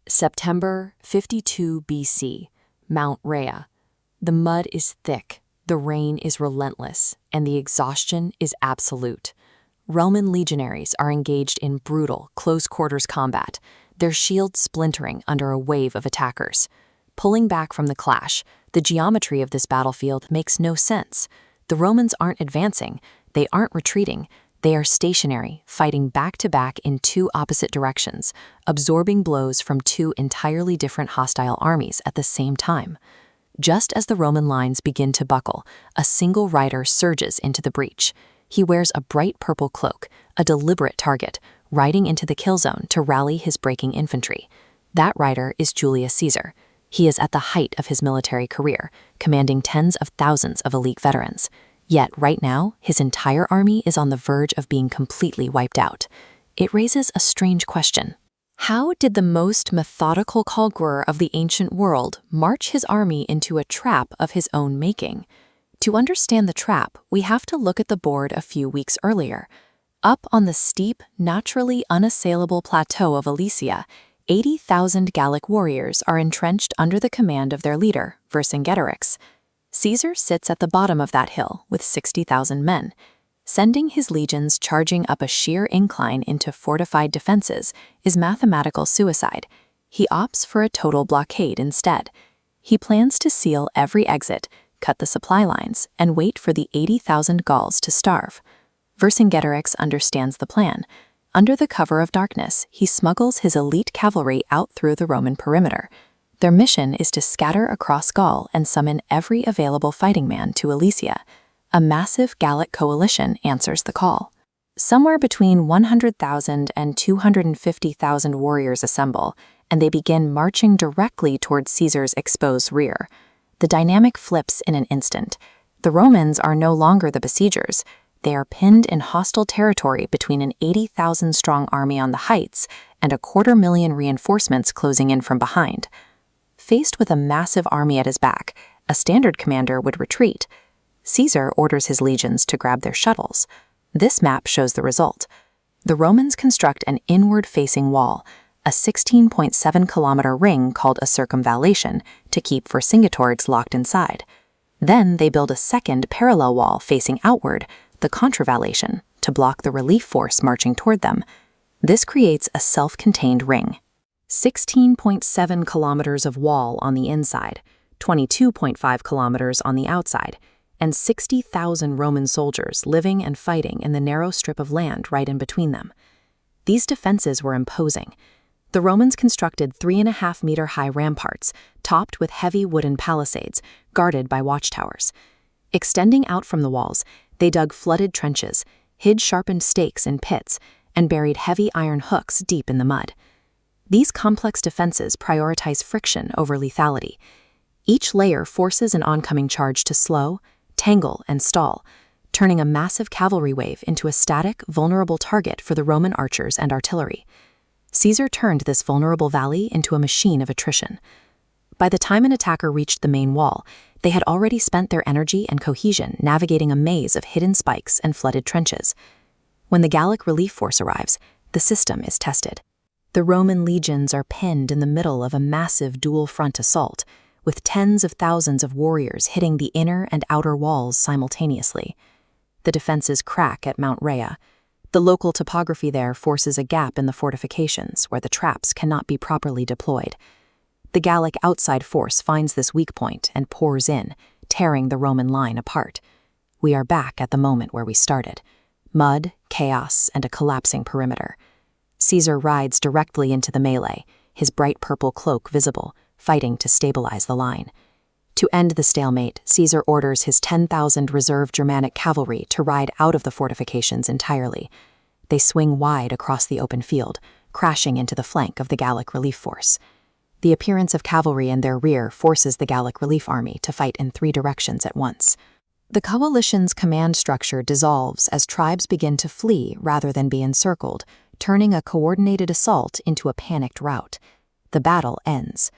September 52 BC, Mount Rhea. The mud is thick, the rain is relentless, and the exhaustion is absolute. Roman legionaries are engaged in brutal, close-quarters combat, their shields splintering under a wave of attackers. Pulling back from the clash, the geometry of this battlefield makes no sense. The Romans aren't advancing, they aren't retreating, they are stationary, fighting back-to-back in two opposite directions, absorbing blows from two entirely different hostile armies at the same time. Just as the Roman lines begin to buckle, a single rider surges into the breach. He wears a bright purple cloak, a deliberate target, riding into the kill zone to rally his breaking infantry. That rider is Julius Caesar. He is at the height of his military career, commanding tens of thousands of elite veterans. Yet right now, his entire army is on the verge of being completely wiped out. It raises a strange question. How did the most methodical conqueror of the ancient world march his army into a trap of his own making? To understand the trap, we have to look at the board a few weeks earlier. Up on the steep, naturally unassailable plateau of Alesia, 80,000 Gallic warriors are entrenched under the command of their leader, Vercingetorix. Caesar sits at the bottom of that hill with 60,000 men. Sending his legions charging up a sheer incline into fortified defenses is mathematical suicide. He opts for a total blockade instead. He plans to seal every exit, cut the supply lines, and wait for the 80,000 Gauls to starve. Vercingetorix understands the plan. Under the cover of darkness, he smuggles his elite cavalry out through the Roman perimeter. Their mission is to scatter across Gaul and summon every available fighting man to Alesia. A massive Gallic coalition answers the call. Somewhere between 100,000 and 250,000 warriors assemble, and they begin marching directly toward Caesar's exposed rear. The dynamic flips in an instant. The Romans are no longer the besiegers. They are pinned in hostile territory between an 80,000-strong army on the heights and 250,000 reinforcements closing in from behind. Faced with a massive army at his back, a standard commander would retreat. Caesar orders his legions to grab their shuttles. This map shows the result. The Romans construct an inward-facing wall, a 16.7-kilometer ring called a circumvallation, to keep Vercingetorix locked inside. Then they build a second parallel wall facing outward, the contravallation, to block the relief force marching toward them. This creates a self-contained ring. 16.7 kilometers of wall on the inside, 22.5 kilometers on the outside, and 60,000 Roman soldiers living and fighting in the narrow strip of land right in between them. These defenses were imposing. The Romans constructed 3.5-meter-high ramparts, topped with heavy wooden palisades, guarded by watchtowers. Extending out from the walls, they dug flooded trenches, hid sharpened stakes in pits, and buried heavy iron hooks deep in the mud. These complex defenses prioritize friction over lethality. Each layer forces an oncoming charge to slow, tangle, and stall, turning a massive cavalry wave into a static, vulnerable target for the Roman archers and artillery. Caesar turned this vulnerable valley into a machine of attrition. By the time an attacker reached the main wall, they had already spent their energy and cohesion navigating a maze of hidden spikes and flooded trenches. When the Gallic relief force arrives, the system is tested. The Roman legions are pinned in the middle of a massive dual-front assault, with tens of thousands of warriors hitting the inner and outer walls simultaneously. The defenses crack at Mount Rhea. The local topography there forces a gap in the fortifications where the traps cannot be properly deployed. The Gallic outside force finds this weak point and pours in, tearing the Roman line apart. We are back at the moment where we started. Mud, chaos, and a collapsing perimeter. Caesar rides directly into the melee, his bright purple cloak visible, fighting to stabilize the line. To end the stalemate, Caesar orders his 10,000 reserve Germanic cavalry to ride out of the fortifications entirely. They swing wide across the open field, crashing into the flank of the Gallic relief force. The appearance of cavalry in their rear forces the Gallic relief army to fight in 3 directions at once. The coalition's command structure dissolves as tribes begin to flee rather than be encircled, turning a coordinated assault into a panicked rout. The battle ends.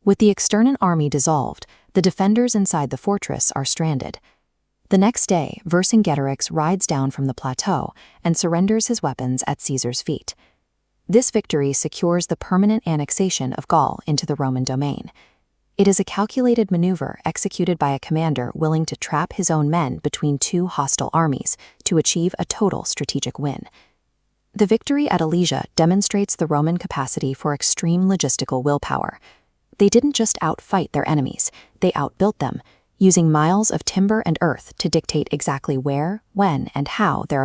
With the external army dissolved, the defenders inside the fortress are stranded. The next day, Vercingetorix rides down from the plateau and surrenders his weapons at Caesar's feet. This victory secures the permanent annexation of Gaul into the Roman domain. It is a calculated maneuver executed by a commander willing to trap his own men between two hostile armies to achieve a total strategic win. The victory at Alesia demonstrates the Roman capacity for extreme logistical willpower. They didn't just outfight their enemies, they outbuilt them, using miles of timber and earth to dictate exactly where, when, and how their